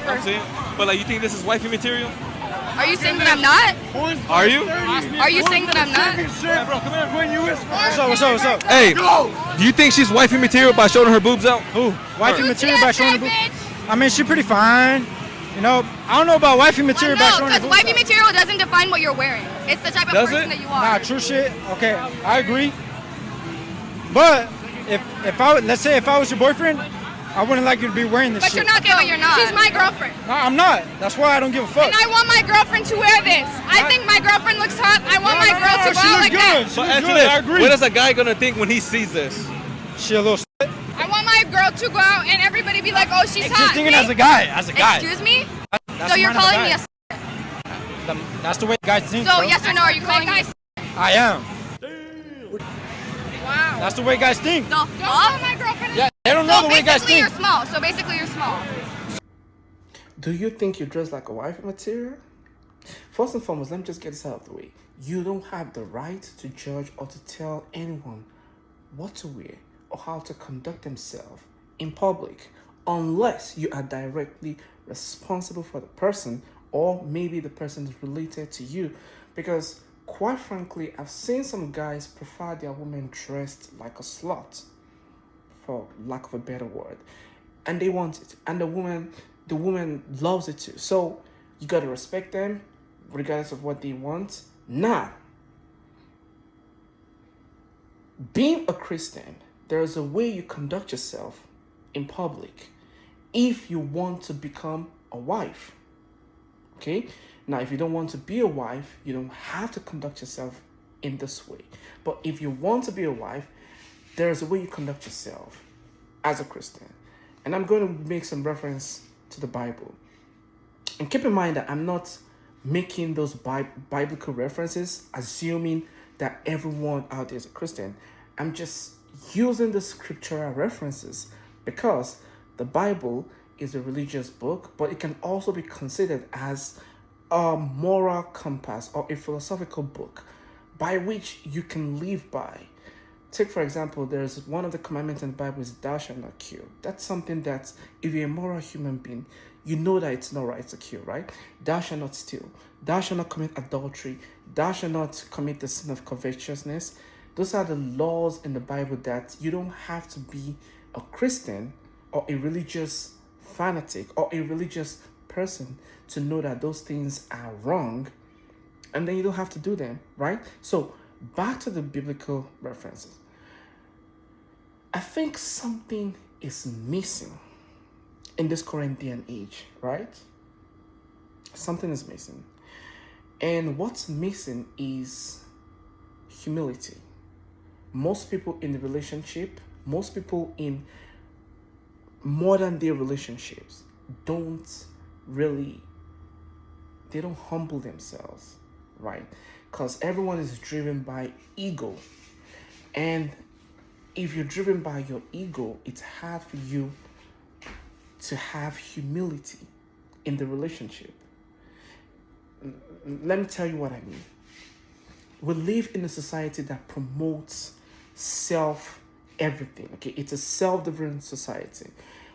paper. But like, you think this is wifey material? Are you saying that I'm not? Are you? Are you saying that I'm not? Bro, come here. What's up? Hey, do you think she's wifey material by showing her boobs out? Who? Wifey material by showing her boobs? I mean, she's pretty fine. You know, I don't know about wifey material by showing her boobs. Because wifey material doesn't define what you're wearing. It's the type of person that you are. Nah, true shit. Okay, I agree. But if let's say if I was your boyfriend, I wouldn't like you to be wearing this shit. But you're not, but you're not. She's my girlfriend. No, I'm not. That's why I don't give a fuck. And I want my girlfriend to wear this. I think my girlfriend looks hot. I want my girl to go out like that. But answer this. I agree. What is a guy gonna think when he sees this? She a little shit. I want my girl to go out and everybody be like, oh, she's hot. Just thinking as a guy. Excuse me? So you're calling me a That's the way guys think. So yes or no, are you calling me a I am. Wow. That's the way guys think. The fuck? My girlfriend. Yeah, they don't know the way guys think. So basically you're small. Do you think you dress like a wifey material? First and foremost, let me just get this out of the way. You don't have the right to judge or to tell anyone what to wear or how to conduct themselves in public unless you are directly responsible for the person or maybe the person is related to you. Because quite frankly, I've seen some guys prefer their women dressed like a slut, for lack of a better word, and they want it, and the woman loves it too. So you gotta respect them regardless of what they want. Now, being a Christian, there is a way you conduct yourself in public if you want to become a wife. Okay? Now, if you don't want to be a wife, you don't have to conduct yourself in this way. But if you want to be a wife, there is a way you conduct yourself as a Christian. And I'm going to make some reference to the Bible. And keep in mind that I'm not making those biblical references assuming that everyone out there is a Christian. I'm just using the scriptural references because the Bible is a religious book, but it can also be considered as a moral compass or a philosophical book by which you can live by. Take, for example, there's one of the commandments in the Bible is thou shalt not kill. That's something that if you're a moral human being, you know that it's not right to kill, right? Thou shalt not steal. Thou shalt not commit adultery. Thou shalt not commit the sin of covetousness. Those are the laws in the Bible that you don't have to be a Christian or a religious fanatic or a religious person to know that those things are wrong, and then you don't have to do them, right? So back to the biblical references. I think something is missing in this current day and age, right? Something is missing. And what's missing is humility. Most people in the relationship, most people in modern day relationships don't humble themselves, right? Because everyone is driven by ego. And if you're driven by your ego, it's hard for you to have humility in the relationship. Let me tell you what I mean. We live in a society that promotes everything. Okay, it's a self-driven society.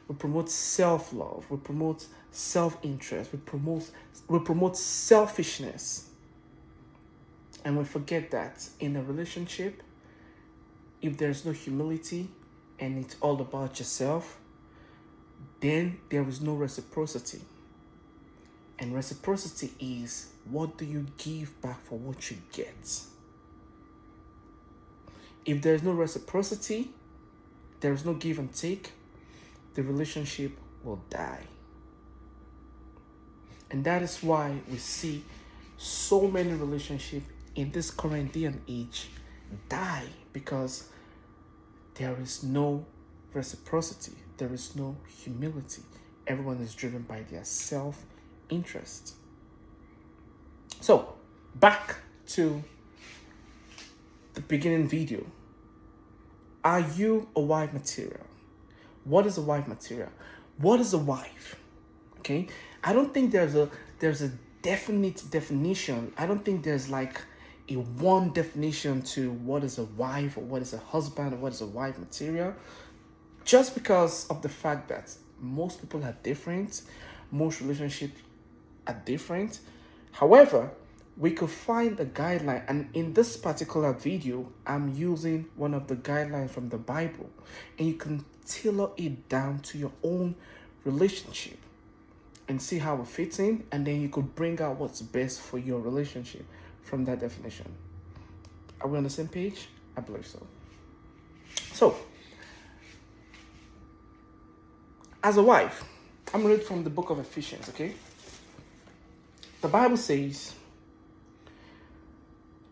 We promote self-love. We promote self-interest. We promote selfishness. And we forget that in a relationship, if there's no humility and it's all about yourself, then there is no reciprocity. And reciprocity is, what do you give back for what you get? If there's no reciprocity, there is no give and take, the relationship will die. And that is why we see so many relationships in this current day and age die, because there is no reciprocity, there is no humility. Everyone is driven by their self-interest. So, back to the beginning video. Are you a wife material? What is a wife material? What is a wife? Okay, I don't think there's a definite definition. I don't think there's like a one definition to what is a wife or what is a husband or what is a wife material. Just because of the fact that most people are different, Most relationships are different. However, we could find a guideline, and in this particular video, I'm using one of the guidelines from the Bible, and you can tailor it down to your own relationship and see how it fits in, and then you could bring out what's best for your relationship from that definition. Are we on the same page? I believe so. So, as a wife, I'm reading from the book of Ephesians, okay? The Bible says,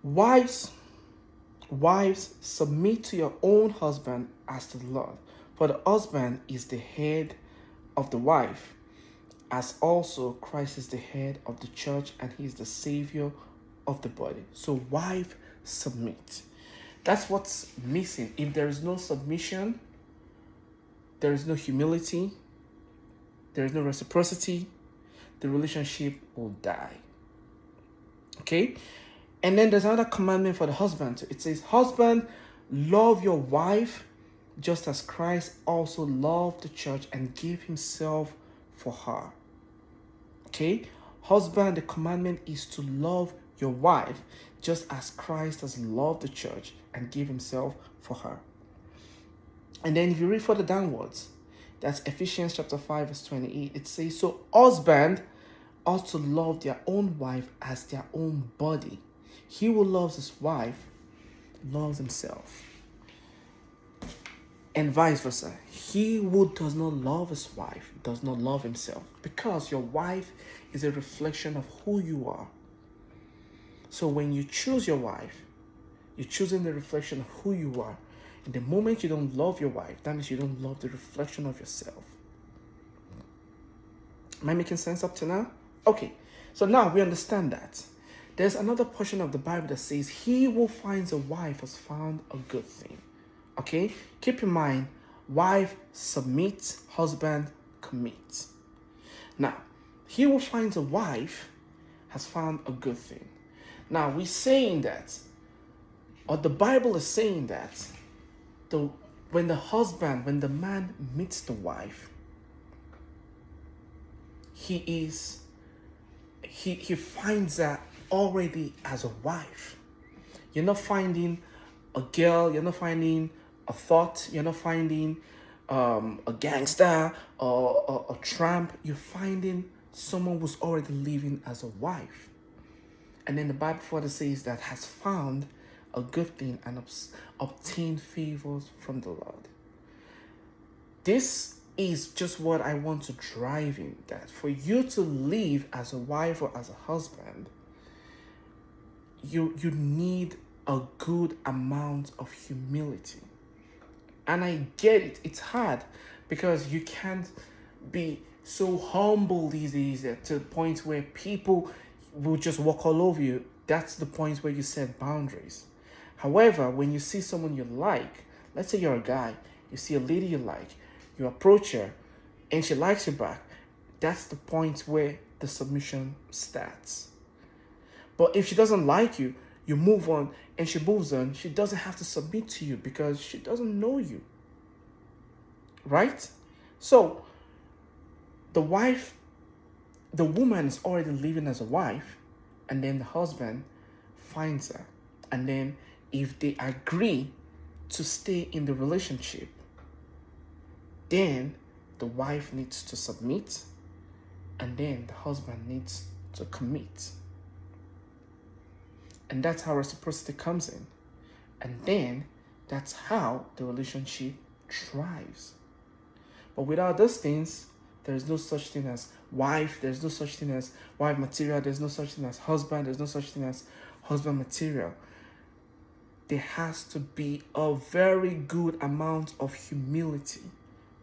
Wives, submit to your own husband as to the Lord. For the husband is the head of the wife, as also Christ is the head of the church, and he is the savior of the body. So wife, submit. That's what's missing. If there is no submission, there is no humility, there is no reciprocity, the relationship will die. Okay? And then there's another commandment for the husband. It says, husband, love your wife just as Christ also loved the church and gave himself for her. Okay? Husband, the commandment is to love your wife just as Christ has loved the church and gave himself for her. And then if you read further downwards, that's Ephesians chapter 5 verse 28. It says, so husband ought to love their own wife as their own body. He who loves his wife loves himself. And vice versa. He who does not love his wife does not love himself, because your wife is a reflection of who you are. So when you choose your wife, you're choosing the reflection of who you are. And the moment you don't love your wife, that means you don't love the reflection of yourself. Am I making sense up to now? Okay, so now we understand that. There's another portion of the Bible that says, he who finds a wife has found a good thing. Okay? Keep in mind, wife, submit, husband, commit. Now, he who finds a wife has found a good thing. Now, we're saying that, or the Bible is saying that, when the man meets the wife, he finds her already as a wife. You're not finding a girl, you're not finding a thought, you're not finding a gangster or a tramp. You're finding someone who's already living as a wife. And then the Bible further says that has found a good thing and obtained favors from the Lord. This is just what I want to drive in, that for you to live as a wife or as a husband, you need a good amount of humility. And I get it. It's hard because you can't be so humble these days to the point where people will just walk all over you. That's the point where you set boundaries. However, when you see someone you like, let's say you're a guy, you see a lady you like, you approach her and she likes you back, that's the point where the submission starts. But if she doesn't like you, you move on and she moves on, she doesn't have to submit to you because she doesn't know you. Right? So, the woman is already living as a wife, and then the husband finds her. And then if they agree to stay in the relationship, then the wife needs to submit, and then the husband needs to commit. And that's how reciprocity comes in. And then that's how the relationship thrives. But without those things, there's no such thing as wife, there's no such thing as wife material, there's no such thing as husband, there's no such thing as husband material. There has to be a very good amount of humility.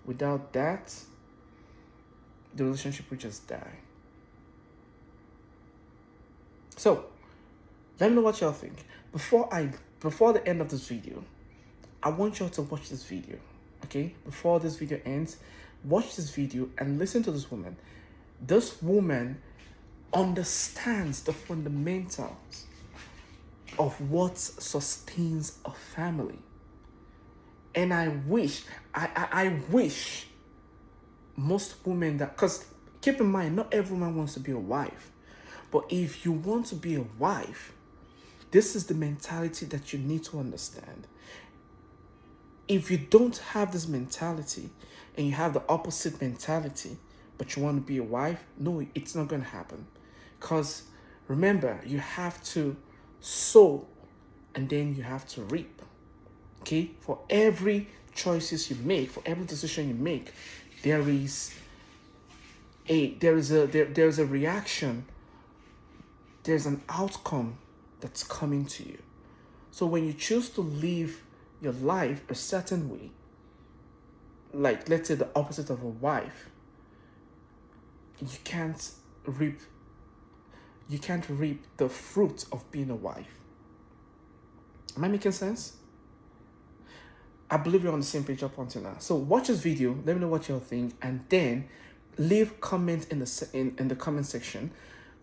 Without that, the relationship will just die. So, let me know what y'all think. Before the end of this video, I want y'all to watch this video. Okay? Before this video ends, watch this video and listen to this woman. This woman understands the fundamentals of what sustains a family. And I wish most women that, because Keep in mind, not everyone wants to be a wife. But if you want to be a wife, this is the mentality that you need to understand. If you don't have this mentality and you have the opposite mentality, but you want to be a wife, no, it's not going to happen. Because remember, you have to sow and then you have to reap. Okay? For every choices you make, for every decision you make, there is a reaction. There's an outcome that's coming to you. So when you choose to live your life a certain way, like let's say the opposite of a wife, you can't reap the fruit of being a wife. Am I making sense? I believe you're on the same page up until now. So watch this video, let me know what you think, and then leave comments in the comment section.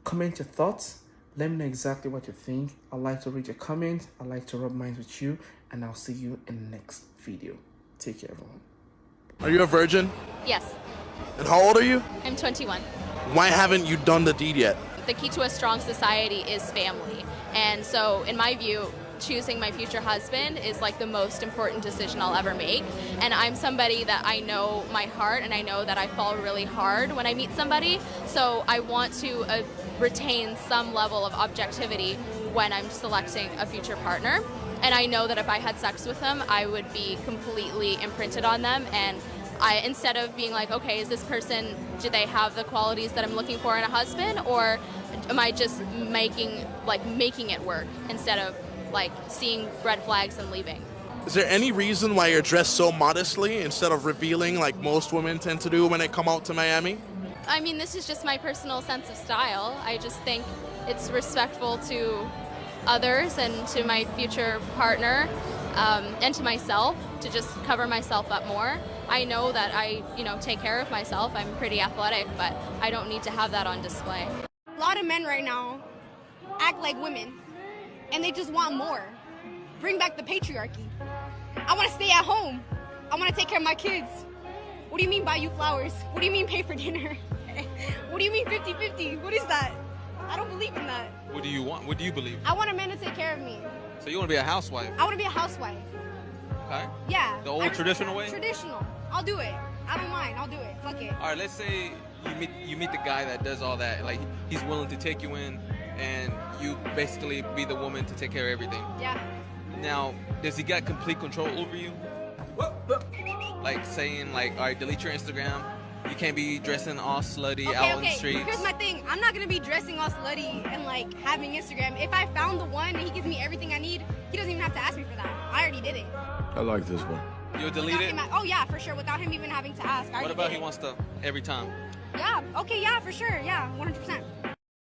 Comment your thoughts. Let me know exactly what you think. I'd like to read your comments. I'd like to rub minds with you, and I'll see you in the next video. Take care, everyone. Are you a virgin? Yes, And how old are you? I'm 21. Why haven't you done the deed yet? The key to a strong society is family. And so, in my view, choosing my future husband is like the most important decision I'll ever make. And I'm somebody that I know my heart, and I know that I fall really hard when I meet somebody. So I want to retain some level of objectivity when I'm selecting a future partner. And I know that if I had sex with them, I would be completely imprinted on them. And instead of being like, okay, is this person, do they have the qualities that I'm looking for in a husband, or am I just making it work instead of like seeing red flags and leaving? Is there any reason why you're dressed so modestly instead of revealing like most women tend to do when they come out to Miami? I mean, this is just my personal sense of style. I just think it's respectful to others and to my future partner, and to myself, to just cover myself up more. I know that I, take care of myself. I'm pretty athletic, but I don't need to have that on display. A lot of men right now act like women, and they just want more. Bring back the patriarchy. I want to stay at home. I want to take care of my kids. What do you mean buy you flowers? What do you mean pay for dinner? What do you mean 50-50? What is that? I don't believe in that. What do you want? What do you believe? I want a man to take care of me. So you want to be a housewife? I want to be a housewife. Okay. Yeah. The old traditional way? Traditional. I'll do it. I don't mind. I'll do it. Fuck it. All right, let's say you meet the guy that does all that. Like, he's willing to take you in, and you basically be the woman to take care of everything. Yeah. Now, does he got complete control over you? Like saying, like, all right, delete your Instagram. You can't be dressing all slutty out on the streets. Here's my thing. I'm not gonna be dressing all slutty and like having Instagram. If I found the one and he gives me everything I need, he doesn't even have to ask me for that. I already did it. I like this one. You'll delete it? Oh yeah, for sure. Without him even having to ask. What about he wants to every time? Yeah. Okay. Yeah, for sure. Yeah. 100%.